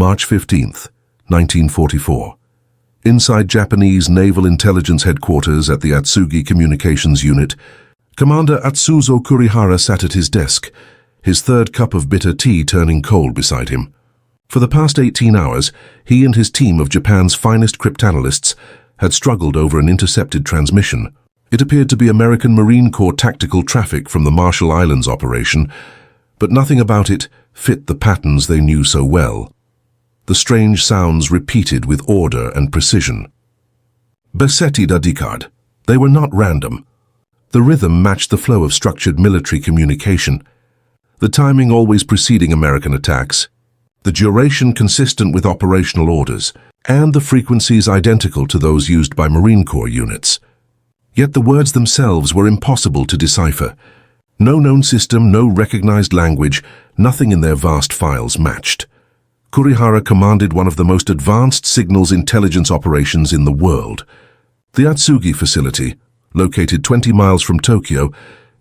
March 15th, 1944. Inside Japanese Naval Intelligence Headquarters at the Atsugi Communications Unit, Commander Atsuzo Kurihara sat at his desk, his third cup of bitter tea turning cold beside him. For the past 18 hours, he and his team of Japan's finest cryptanalysts had struggled over an intercepted transmission. It appeared to be American Marine Corps tactical traffic from the Marshall Islands operation, but nothing about it fit the patterns they knew so well. The strange sounds repeated with order and precision. Besetti da Dicard. They were not random. The rhythm matched the flow of structured military communication, the timing always preceding American attacks, the duration consistent with operational orders, and the frequencies identical to those used by Marine Corps units. Yet the words themselves were impossible to decipher. No known system, no recognized language, nothing in their vast files matched. Kurihara commanded one of the most advanced signals intelligence operations in the world. The Atsugi facility, located 20 miles from Tokyo,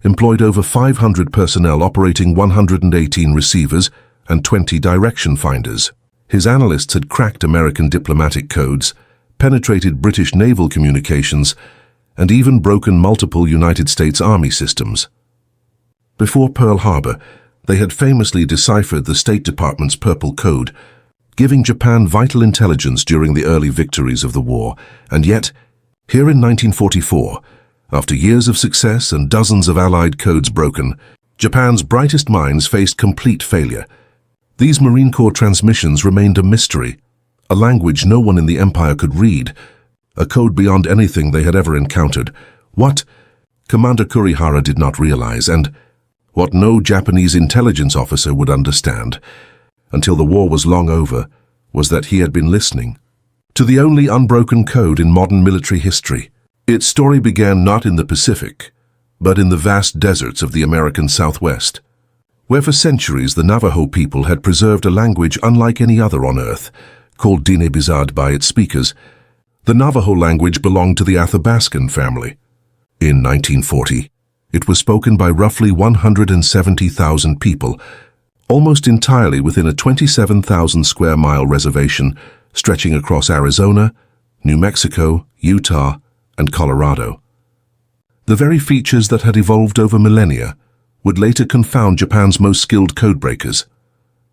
employed over 500 personnel operating 118 receivers and 20 direction finders. His analysts had cracked American diplomatic codes, penetrated British naval communications, and even broken multiple United States Army systems. Before Pearl Harbor, they had famously deciphered the State Department's Purple Code, giving Japan vital intelligence during the early victories of the war. And yet, here in 1944, after years of success and dozens of Allied codes broken, Japan's brightest minds faced complete failure. These Marine Corps transmissions remained a mystery, a language no one in the Empire could read, a code beyond anything they had ever encountered. What Commander Kurihara did not realize, and what no Japanese intelligence officer would understand, until the war was long over, was that he had been listening to the only unbroken code in modern military history. Its story began not in the Pacific, but in the vast deserts of the American Southwest, where for centuries the Navajo people had preserved a language unlike any other on Earth, called Dinebizad by its speakers. The Navajo language belonged to the Athabascan family. In 1940, it was spoken by roughly 170,000 people, almost entirely within a 27,000 square mile reservation stretching across Arizona, New Mexico, Utah, and Colorado. The very features that had evolved over millennia would later confound Japan's most skilled codebreakers.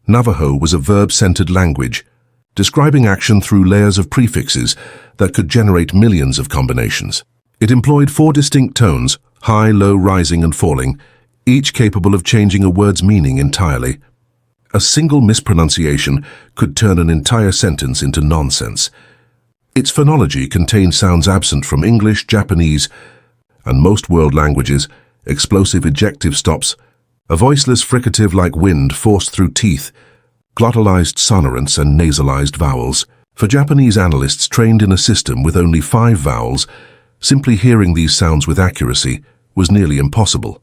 Navajo was a verb-centered language, describing action through layers of prefixes that could generate millions of combinations. It employed 4 distinct tones, high, low, rising, and falling, each capable of changing a word's meaning entirely. A single mispronunciation could turn an entire sentence into nonsense. Its phonology contained sounds absent from English, Japanese, and most world languages, explosive ejective stops, a voiceless fricative like wind forced through teeth, glottalized sonorants and nasalized vowels. For Japanese analysts trained in a system with only 5 vowels, simply hearing these sounds with accuracy was nearly impossible.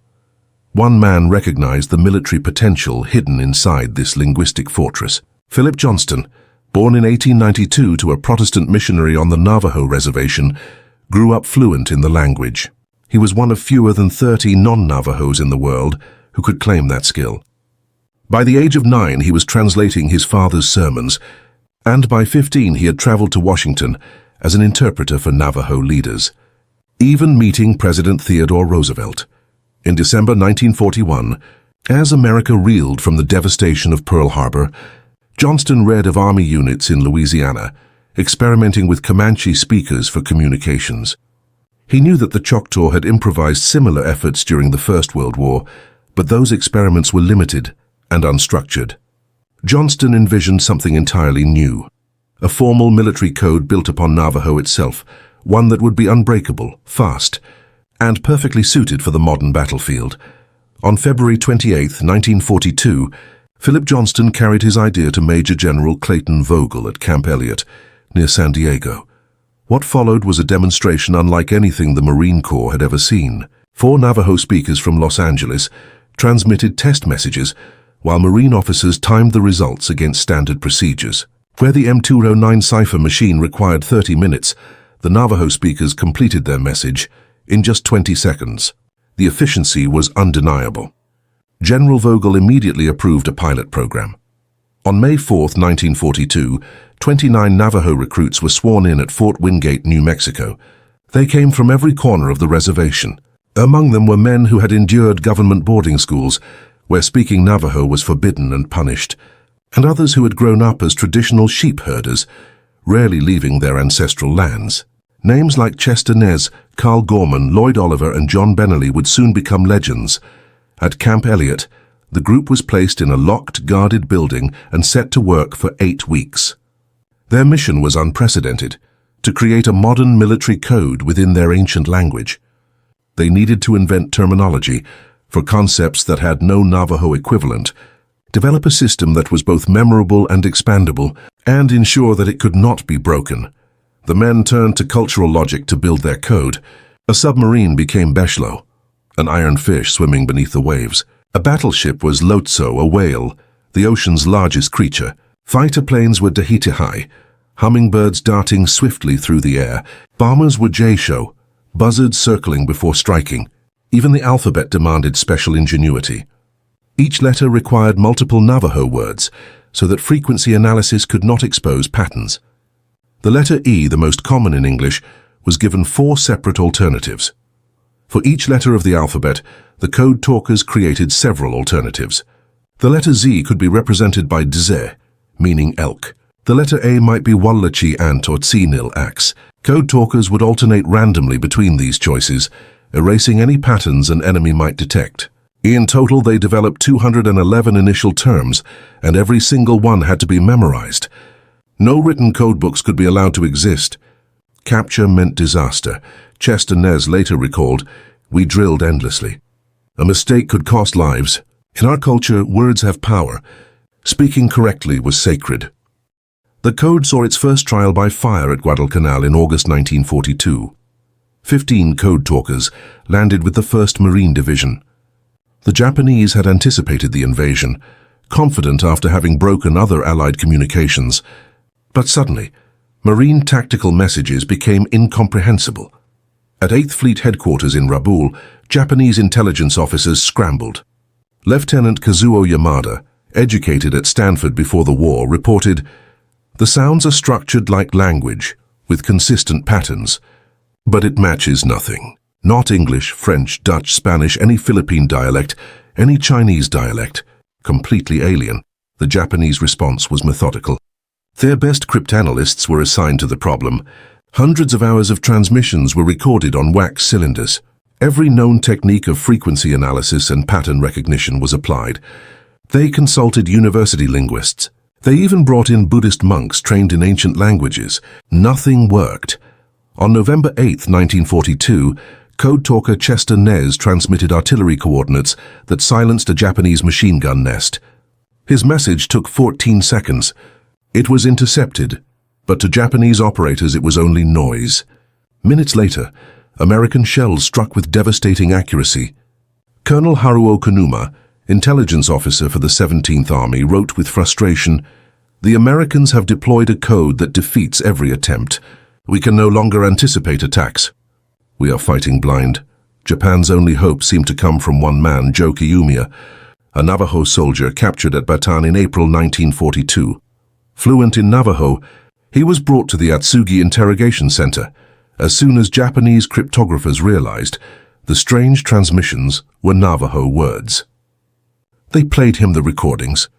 One man recognized the military potential hidden inside this linguistic fortress. Philip Johnston, born in 1892 to a Protestant missionary on the Navajo reservation, grew up fluent in the language. He was one of fewer than 30 non-Navajos in the world who could claim that skill. By the age of 9, he was translating his father's sermons, and by 15 he had traveled to Washington as an interpreter for Navajo leaders, even meeting President Theodore Roosevelt. In December 1941, as America reeled from the devastation of Pearl Harbor, Johnston read of Army units in Louisiana, experimenting with Comanche speakers for communications. He knew that the Choctaw had improvised similar efforts during the First World War, but those experiments were limited and unstructured. Johnston envisioned something entirely new, a formal military code built upon Navajo itself, one that would be unbreakable, fast, and perfectly suited for the modern battlefield. On February 28, 1942, Philip Johnston carried his idea to Major General Clayton Vogel at Camp Elliott, near San Diego. What followed was a demonstration unlike anything the Marine Corps had ever seen. 4 Navajo speakers from Los Angeles transmitted test messages, while Marine officers timed the results against standard procedures. Where the M209 cipher machine required 30 minutes, the Navajo speakers completed their message in just 20 seconds. The efficiency was undeniable. General Vogel immediately approved a pilot program. On May 4, 1942, 29 Navajo recruits were sworn in at Fort Wingate, New Mexico. They came from every corner of the reservation. Among them were men who had endured government boarding schools, where speaking Navajo was forbidden and punished, and others who had grown up as traditional sheep herders, rarely leaving their ancestral lands. Names like Chester Nez, Carl Gorman, Lloyd Oliver, and John Benelli would soon become legends. At Camp Elliott, the group was placed in a locked, guarded building and set to work for 8 weeks. Their mission was unprecedented: to create a modern military code within their ancient language. They needed to invent terminology for concepts that had no Navajo equivalent, develop a system that was both memorable and expandable, and ensure that it could not be broken. The men turned to cultural logic to build their code. A submarine became Beshlo, an iron fish swimming beneath the waves. A battleship was Lotso, a whale, the ocean's largest creature. Fighter planes were Dahitihai, hummingbirds darting swiftly through the air. Bombers were Jaysho, buzzards circling before striking. Even the alphabet demanded special ingenuity. Each letter required multiple Navajo words, so that frequency analysis could not expose patterns. The letter E, the most common in English, was given 4 separate alternatives. For each letter of the alphabet, the code talkers created several alternatives. The letter Z could be represented by Dze, meaning elk. The letter A might be Wallachi Ant or Tsinil axe. Code talkers would alternate randomly between these choices, erasing any patterns an enemy might detect. In total, they developed 211 initial terms, and every single one had to be memorized. No written codebooks could be allowed to exist. Capture meant disaster. Chester Nez later recalled, "We drilled endlessly. A mistake could cost lives. In our culture, words have power. Speaking correctly was sacred." The code saw its first trial by fire at Guadalcanal in August 1942. 15 code talkers landed with the 1st Marine Division. The Japanese had anticipated the invasion, confident after having broken other Allied communications. But suddenly, Marine tactical messages became incomprehensible. At 8th Fleet headquarters in Rabaul, Japanese intelligence officers scrambled. Lieutenant Kazuo Yamada, educated at Stanford before the war, reported, "The sounds are structured like language, with consistent patterns, but it matches nothing. Not English, French, Dutch, Spanish, any Philippine dialect, any Chinese dialect. Completely alien." The Japanese response was methodical. Their best cryptanalysts were assigned to the problem. Hundreds of hours of transmissions were recorded on wax cylinders. Every known technique of frequency analysis and pattern recognition was applied. They consulted university linguists. They even brought in Buddhist monks trained in ancient languages. Nothing worked. On November 8, 1942, code talker Chester Nez transmitted artillery coordinates that silenced a Japanese machine gun nest. His message took 14 seconds. It was intercepted, but to Japanese operators it was only noise. Minutes later, American shells struck with devastating accuracy. Colonel Haruo Konuma, intelligence officer for the 17th Army, wrote with frustration, "The Americans have deployed a code that defeats every attempt. We can no longer anticipate attacks. We are fighting blind." Japan's only hope seemed to come from one man, Joe Kiyomiya, a Navajo soldier captured at Bataan in April 1942. Fluent in Navajo, he was brought to the Atsugi interrogation center. As soon as Japanese cryptographers realized, the strange transmissions were Navajo words. They played him the recordings.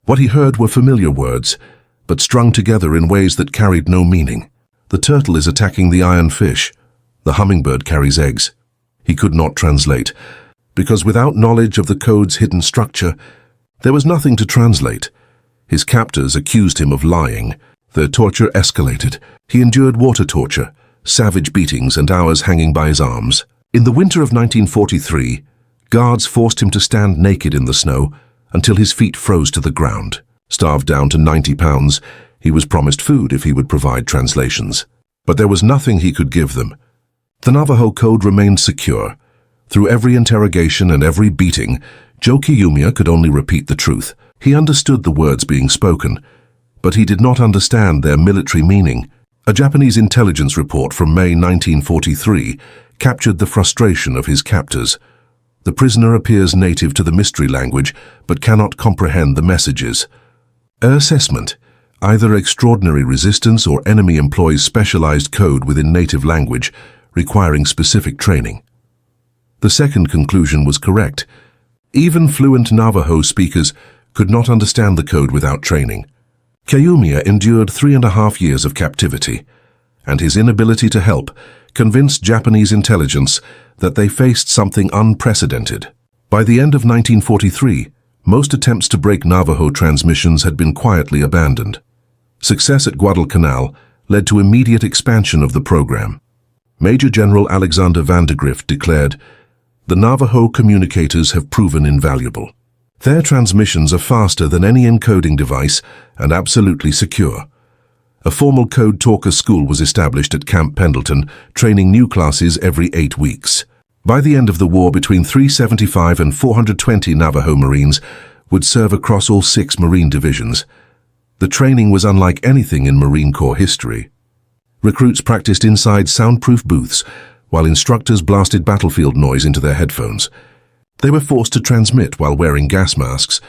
What he heard were familiar words, but strung together in ways that carried no meaning. The turtle is attacking the iron fish. The hummingbird carries eggs. He could not translate, because without knowledge of the code's hidden structure, there was nothing to translate. His captors accused him of lying. The torture escalated. He endured water torture, savage beatings, and hours hanging by his arms. In the winter of 1943, guards forced him to stand naked in the snow until his feet froze to the ground. Starved down to 90 pounds, he was promised food if he would provide translations. But there was nothing he could give them. The Navajo Code remained secure. Through every interrogation and every beating, Joe Kiyomiya could only repeat the truth. He understood the words being spoken, but he did not understand their military meaning. A Japanese intelligence report from May 1943 captured the frustration of his captors. The prisoner appears native to the mystery language, but cannot comprehend the messages. Assessment: either extraordinary resistance or enemy employs specialized code within native language, requiring specific training. The second conclusion was correct. Even fluent Navajo speakers could not understand the code without training. Kayumia endured 3.5 years of captivity, and his inability to help convinced Japanese intelligence that they faced something unprecedented. By the end of 1943, most attempts to break Navajo transmissions had been quietly abandoned. Success at Guadalcanal led to immediate expansion of the program. Major General Alexander Vandergrift declared, "The Navajo communicators have proven invaluable. Their transmissions are faster than any encoding device and absolutely secure." A formal code talker school was established at Camp Pendleton, training new classes every 8 weeks. By the end of the war, between 375 and 420 Navajo Marines would serve across all 6 Marine divisions. The training was unlike anything in Marine Corps history. Recruits practiced inside soundproof booths, while instructors blasted battlefield noise into their headphones. They were forced to transmit while wearing gas masks,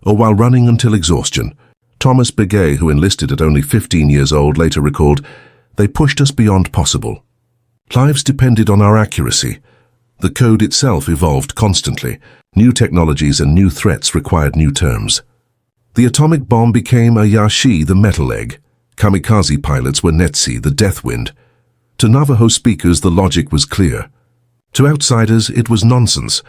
or while running until exhaustion. Thomas Begay, who enlisted at only 15 years old, later recalled, "They pushed us beyond possible. Lives depended on our accuracy." The code itself evolved constantly. New technologies and new threats required new terms. The atomic bomb became a yashi, the metal egg. Kamikaze pilots were netsi, the death wind. To Navajo speakers, the logic was clear. To outsiders, it was nonsense.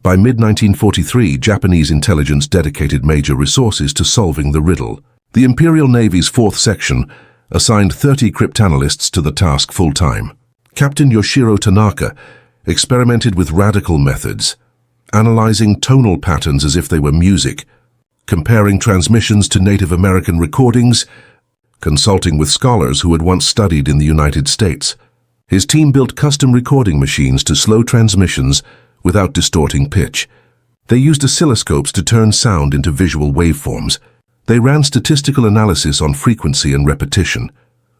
By mid-1943, Japanese intelligence dedicated major resources to solving the riddle. The Imperial Navy's 4th Section assigned 30 cryptanalysts to the task full-time. Captain Yoshiro Tanaka experimented with radical methods, analyzing tonal patterns as if they were music, comparing transmissions to Native American recordings, consulting with scholars who had once studied in the United States. His team built custom recording machines to slow transmissions without distorting pitch. They used oscilloscopes to turn sound into visual waveforms. They ran statistical analysis on frequency and repetition.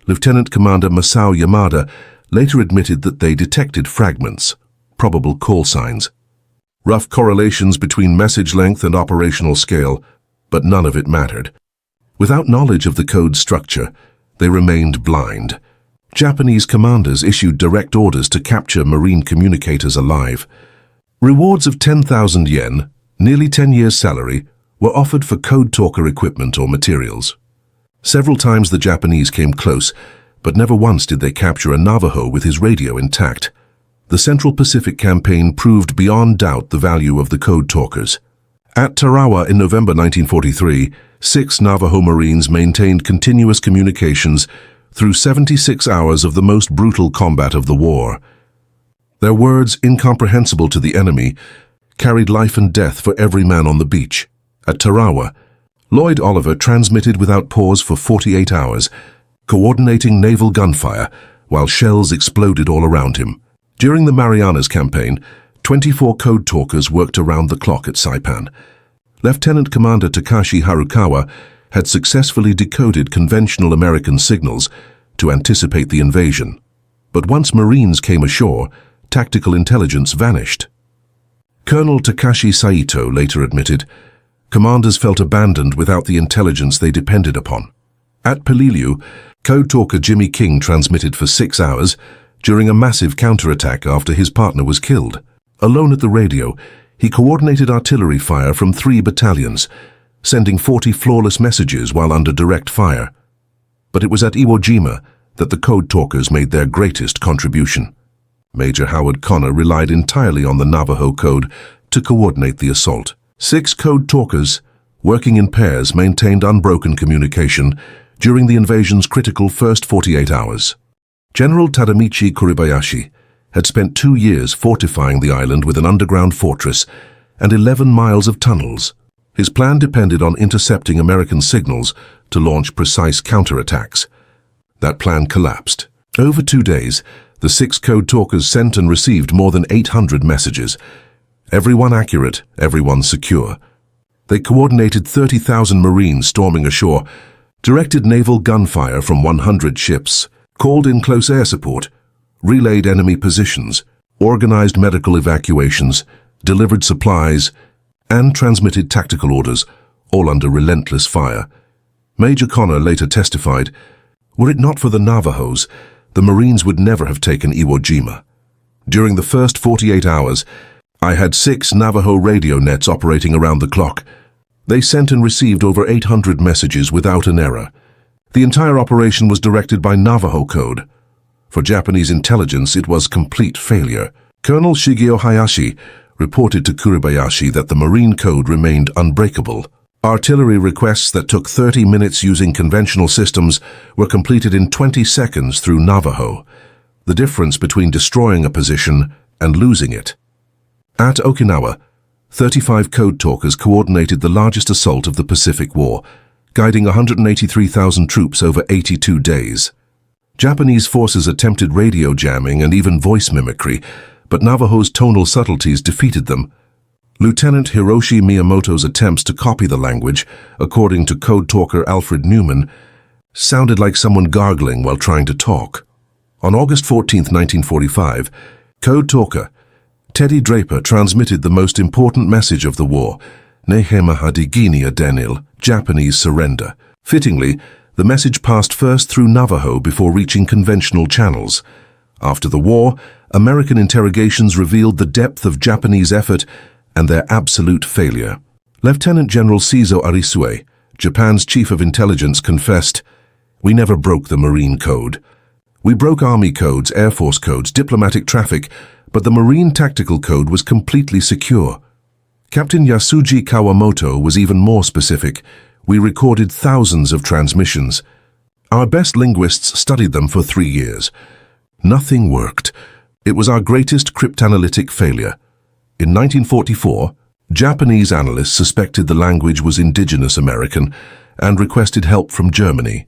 Lieutenant Commander Masao Yamada later admitted that they detected fragments, probable call signs, rough correlations between message length and operational scale, but none of it mattered. Without knowledge of the code's structure, they remained blind. Japanese commanders issued direct orders to capture Marine communicators alive. Rewards of 10,000 yen, nearly 10 years' salary, were offered for code talker equipment or materials. Several times the Japanese came close, but never once did they capture a Navajo with his radio intact. The Central Pacific Campaign proved beyond doubt the value of the code talkers. At Tarawa in November 1943, 6 Navajo Marines maintained continuous communications through 76 hours of the most brutal combat of the war. Their words, incomprehensible to the enemy, carried life and death for every man on the beach. At Tarawa, Lloyd Oliver transmitted without pause for 48 hours, coordinating naval gunfire while shells exploded all around him. During the Marianas Campaign, 24 code talkers worked around the clock at Saipan. Lieutenant Commander Takashi Harukawa had successfully decoded conventional American signals to anticipate the invasion. But once Marines came ashore, tactical intelligence vanished. Colonel Takashi Saito later admitted, "Commanders felt abandoned without the intelligence they depended upon." At Peleliu, code talker Jimmy King transmitted for 6 hours during a massive counterattack after his partner was killed. Alone at the radio, he coordinated artillery fire from 3 battalions, sending 40 flawless messages while under direct fire. But it was at Iwo Jima that the code talkers made their greatest contribution. Major Howard Connor relied entirely on the Navajo code to coordinate the assault. 6 code talkers, working in pairs, maintained unbroken communication during the invasion's critical first 48 hours. General Tadamichi Kuribayashi had spent 2 years fortifying the island with an underground fortress and 11 miles of tunnels. His plan depended on intercepting American signals to launch precise counterattacks. That plan collapsed. Over 2 days, the 6 code talkers sent and received more than 800 messages. Everyone accurate, everyone secure. They coordinated 30,000 Marines storming ashore, directed naval gunfire from 100 ships, called in close air support, relayed enemy positions, organized medical evacuations, delivered supplies, and transmitted tactical orders, all under relentless fire. Major Connor later testified, "Were it not for the Navajos, the Marines would never have taken Iwo Jima. During the first 48 hours, I had 6 Navajo radio nets operating around the clock. They sent and received over 800 messages without an error. The entire operation was directed by Navajo Code. For Japanese intelligence, it was complete failure." Colonel Shigeo Hayashi reported to Kuribayashi that the Marine Code remained unbreakable. Artillery requests that took 30 minutes using conventional systems were completed in 20 seconds through Navajo, the difference between destroying a position and losing it. At Okinawa, 35 code talkers coordinated the largest assault of the Pacific War, guiding 183,000 troops over 82 days. Japanese forces attempted radio jamming and even voice mimicry, but Navajo's tonal subtleties defeated them. Lieutenant Hiroshi Miyamoto's attempts to copy the language, according to code talker Alfred Newman, sounded like someone gargling while trying to talk. On August 14, 1945, code talker Teddy Draper transmitted the most important message of the war, Nehema Hadigini Adenil, Japanese surrender. Fittingly, the message passed first through Navajo before reaching conventional channels. After the war, American interrogations revealed the depth of Japanese effort and their absolute failure. Lieutenant General Seizo Arisue, Japan's chief of intelligence, confessed, "We never broke the Marine Code. We broke Army codes, Air Force codes, diplomatic traffic, but the Marine Tactical Code was completely secure." Captain Yasuji Kawamoto was even more specific. "We recorded thousands of transmissions. Our best linguists studied them for 3 years. Nothing worked. It was our greatest cryptanalytic failure." In 1944, Japanese analysts suspected the language was indigenous American and requested help from Germany.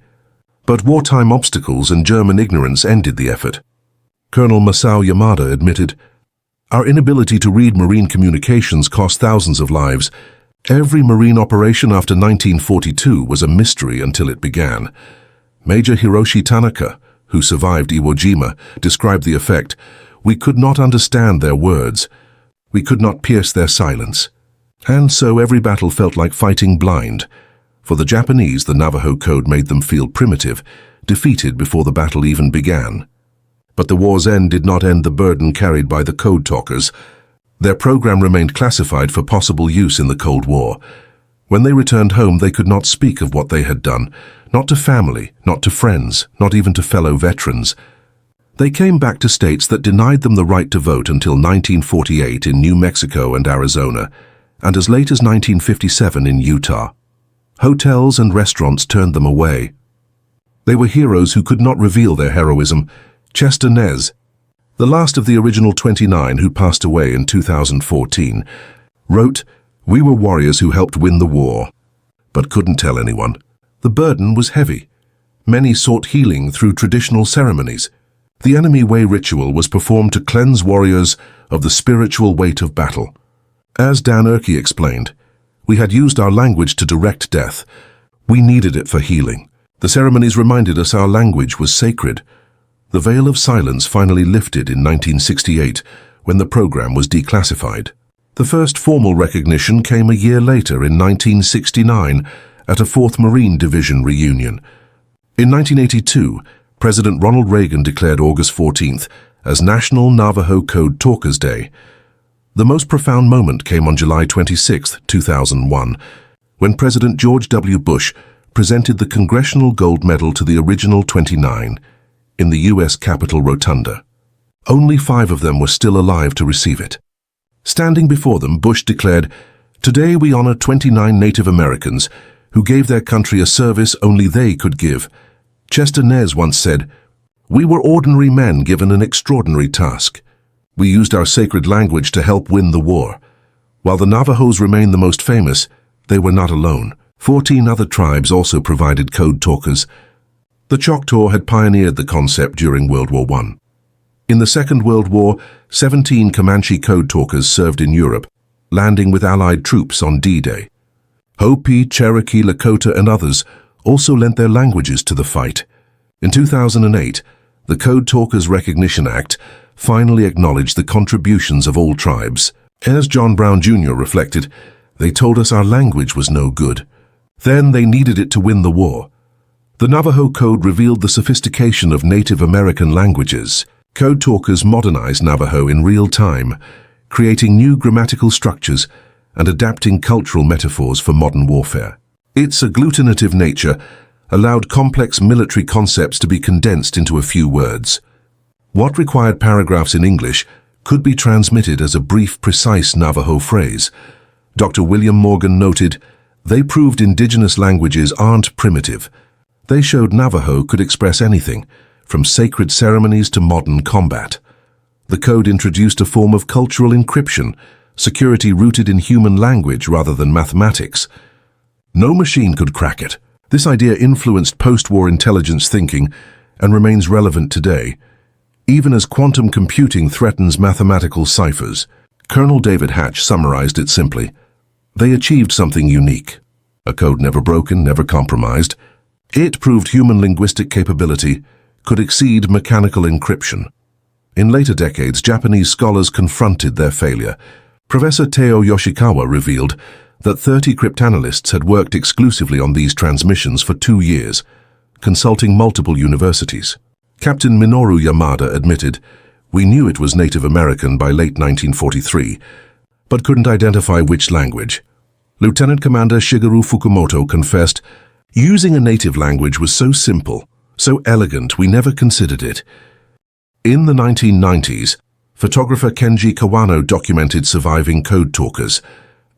But wartime obstacles and German ignorance ended the effort. Colonel Masao Yamada admitted, "Our inability to read Marine communications cost thousands of lives. Every Marine operation after 1942 was a mystery until it began." Major Hiroshi Tanaka, who survived Iwo Jima, described the effect, "We could not understand their words. We could not pierce their silence. And so every battle felt like fighting blind." For the Japanese, the Navajo Code made them feel primitive, defeated before the battle even began. But the war's end did not end the burden carried by the code talkers. Their program remained classified for possible use in the Cold War. When they returned home, they could not speak of what they had done, not to family, not to friends, not even to fellow veterans. They came back to states that denied them the right to vote until 1948 in New Mexico and Arizona, and as late as 1957 in Utah. Hotels and restaurants turned them away. They were heroes who could not reveal their heroism. Chester Nez, the last of the original 29 who passed away in 2014, wrote, "We were warriors who helped win the war, but couldn't tell anyone. The burden was heavy. Many sought healing through traditional ceremonies. The enemy way ritual was performed to cleanse warriors of the spiritual weight of battle. As Dan Erkey explained, we had used our language to direct death. We needed it for healing. The ceremonies reminded us our language was sacred." The veil of silence finally lifted in 1968 when the program was declassified. The first formal recognition came a year later in 1969 at a 4th Marine Division reunion. In 1982, President Ronald Reagan declared August 14th as National Navajo Code Talkers Day. The most profound moment came on July 26, 2001, when President George W. Bush presented the Congressional Gold Medal to the original 29 in the U.S. Capitol Rotunda. Only 5 of them were still alive to receive it. Standing before them, Bush declared, "Today we honor 29 Native Americans who gave their country a service only they could give." Chester Nez once said, "We were ordinary men given an extraordinary task. We used our sacred language to help win the war. While the Navajos remain the most famous, they were not alone. 14 other tribes also provided code talkers. The Choctaw had pioneered the concept during World War I. In the Second World War, 17 Comanche code talkers served in Europe, landing with Allied troops on D-Day. Hopi, Cherokee, Lakota, and others also lent their languages to the fight. In 2008, the Code Talkers Recognition Act finally acknowledged the contributions of all tribes. As John Brown Jr. reflected, "They told us our language was no good. Then they needed it to win the war. The Navajo Code revealed the sophistication of Native American languages. Code talkers modernized Navajo in real time, creating new grammatical structures and adapting cultural metaphors for modern warfare. Its agglutinative nature allowed complex military concepts to be condensed into a few words. What required paragraphs in English could be transmitted as a brief, precise Navajo phrase. Dr. William Morgan noted, "They proved indigenous languages aren't primitive. They showed Navajo could express anything, from sacred ceremonies to modern combat." The code introduced a form of cultural encryption, security rooted in human language rather than mathematics. No machine could crack it. This idea influenced post-war intelligence thinking and remains relevant today, even as quantum computing threatens mathematical ciphers. Colonel David Hatch summarized it simply: "They achieved something unique. A code never broken, never compromised. It proved human linguistic capability could exceed mechanical encryption." In later decades, Japanese scholars confronted their failure. Professor Teo Yoshikawa revealed that 30 cryptanalysts had worked exclusively on these transmissions for 2 years, consulting multiple universities. Captain Minoru Yamada admitted, "We knew it was Native American by late 1943, but couldn't identify which language." Lieutenant Commander Shigeru Fukumoto confessed, "Using a native language was so simple, so elegant, we never considered it." In the 1990s, photographer Kenji Kawano documented surviving code talkers,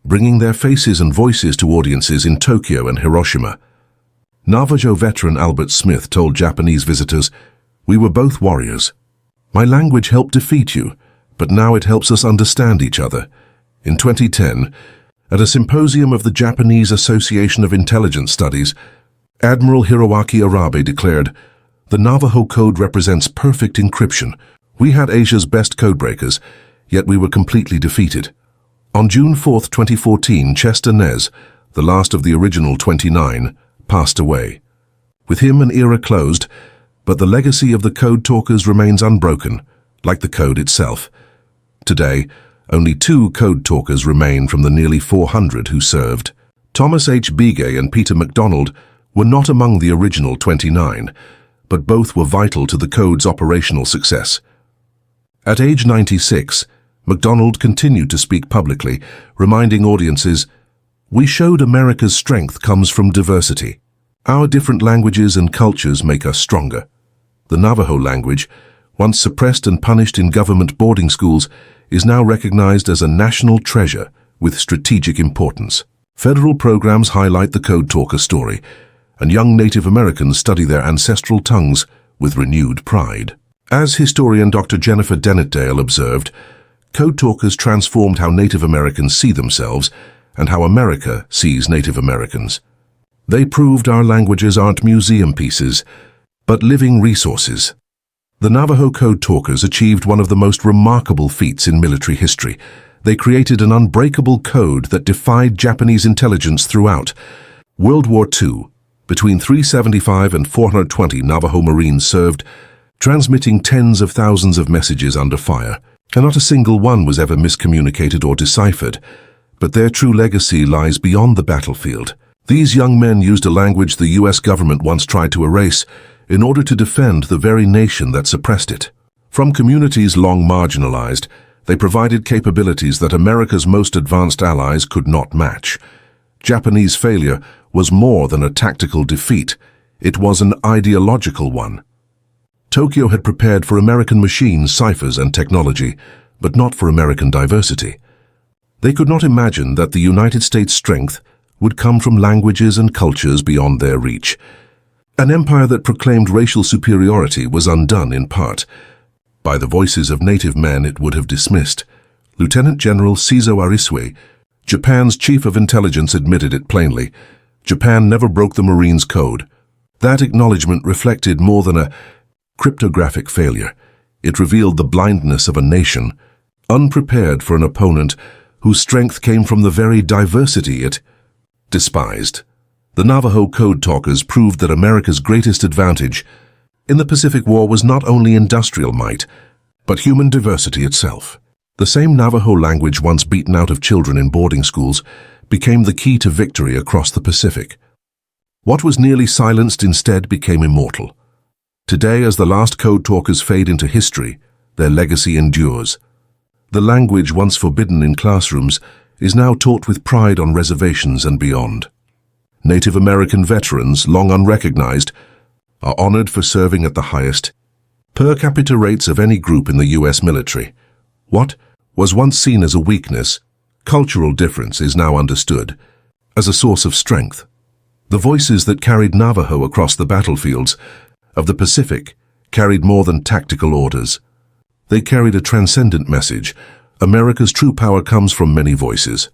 bringing their faces and voices to audiences in Tokyo and Hiroshima. Navajo veteran Albert Smith told Japanese visitors, "We were both warriors. My language helped defeat you, but now it helps us understand each other." In 2010, at a symposium of the Japanese Association of Intelligence Studies, Admiral Hiroaki Arabe declared, "The Navajo Code represents perfect encryption. We had Asia's best codebreakers, yet we were completely defeated." On June 4, 2014, Chester Nez, the last of the original 29, passed away. With him, an era closed, but the legacy of the code talkers remains unbroken, like the code itself. Today, only 2 code talkers remain from the nearly 400 who served. Thomas H. Begay and Peter MacDonald were not among the original 29, but both were vital to the code's operational success. At age 96, MacDonald continued to speak publicly, reminding audiences, "We showed America's strength comes from diversity. Our different languages and cultures make us stronger." The Navajo language, once suppressed and punished in government boarding schools, is now recognized as a national treasure with strategic importance. Federal programs highlight the code talker story, and young Native Americans study their ancestral tongues with renewed pride. As historian Dr. Jennifer Dennett-Dale observed, code talkers transformed how Native Americans see themselves and how America sees Native Americans. They proved our languages aren't museum pieces, but living resources. The Navajo Code Talkers achieved one of the most remarkable feats in military history. They created an unbreakable code that defied Japanese intelligence throughout. World War II, between 375 and 420 Navajo Marines served, transmitting tens of thousands of messages under fire. And not a single one was ever miscommunicated or deciphered, but their true legacy lies beyond the battlefield. These young men used a language the US government once tried to erase in order to defend the very nation that suppressed it. From communities long marginalized, they provided capabilities that America's most advanced allies could not match. Japanese failure was more than a tactical defeat. It was an ideological one. Tokyo had prepared for American machines, ciphers, and technology, but not for American diversity. They could not imagine that the United States' strength would come from languages and cultures beyond their reach. An empire that proclaimed racial superiority was undone in part by the voices of native men it would have dismissed. Lieutenant General Seizo Arisue, Japan's chief of intelligence, admitted it plainly. Japan never broke the Marines' code. That acknowledgement reflected more than a cryptographic failure. It revealed the blindness of a nation, unprepared for an opponent whose strength came from the very diversity it despised. The Navajo Code Talkers proved that America's greatest advantage in the Pacific War was not only industrial might, but human diversity itself. The same Navajo language once beaten out of children in boarding schools became the key to victory across the Pacific. What was nearly silenced instead became immortal. Today, as the last code talkers fade into history, their legacy endures. The language once forbidden in classrooms is now taught with pride on reservations and beyond. Native American veterans, long unrecognized, are honored for serving at the highest per capita rates of any group in the U.S. military. What was once seen as a weakness, cultural difference, is now understood as a source of strength. The voices that carried Navajo across the battlefields of the Pacific carried more than tactical orders. They carried a transcendent message. America's true power comes from many voices.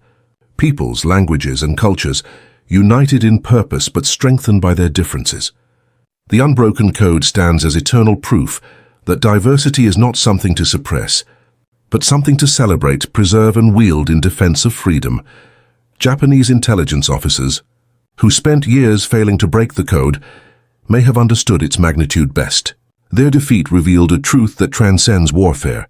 Peoples, languages, and cultures united in purpose but strengthened by their differences. The unbroken code stands as eternal proof that diversity is not something to suppress, but something to celebrate, preserve, and wield in defense of freedom. Japanese intelligence officers, who spent years failing to break the code, may have understood its magnitude best. Their defeat revealed a truth that transcends warfare.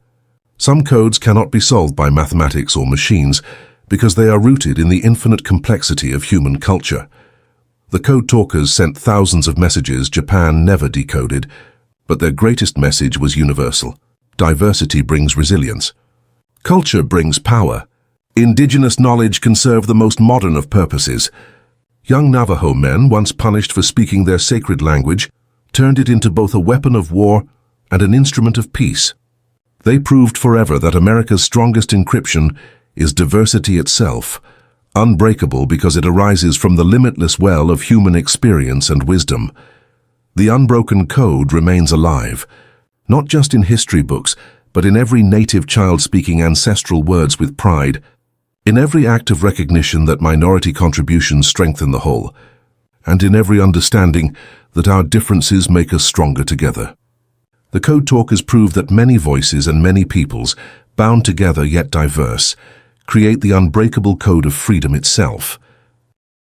Some codes cannot be solved by mathematics or machines because they are rooted in the infinite complexity of human culture. The code talkers sent thousands of messages Japan never decoded, but their greatest message was universal. Diversity brings resilience. Culture brings power. Indigenous knowledge can serve the most modern of purposes. Young Navajo men, once punished for speaking their sacred language, turned it into both a weapon of war and an instrument of peace. They proved forever that America's strongest encryption is diversity itself, unbreakable because it arises from the limitless well of human experience and wisdom. The unbroken code remains alive, not just in history books, but in every native child speaking ancestral words with pride, in every act of recognition that minority contributions strengthen the whole, and in every understanding that our differences make us stronger together. The code talkers prove that many voices and many peoples, bound together yet diverse, create the unbreakable code of freedom itself.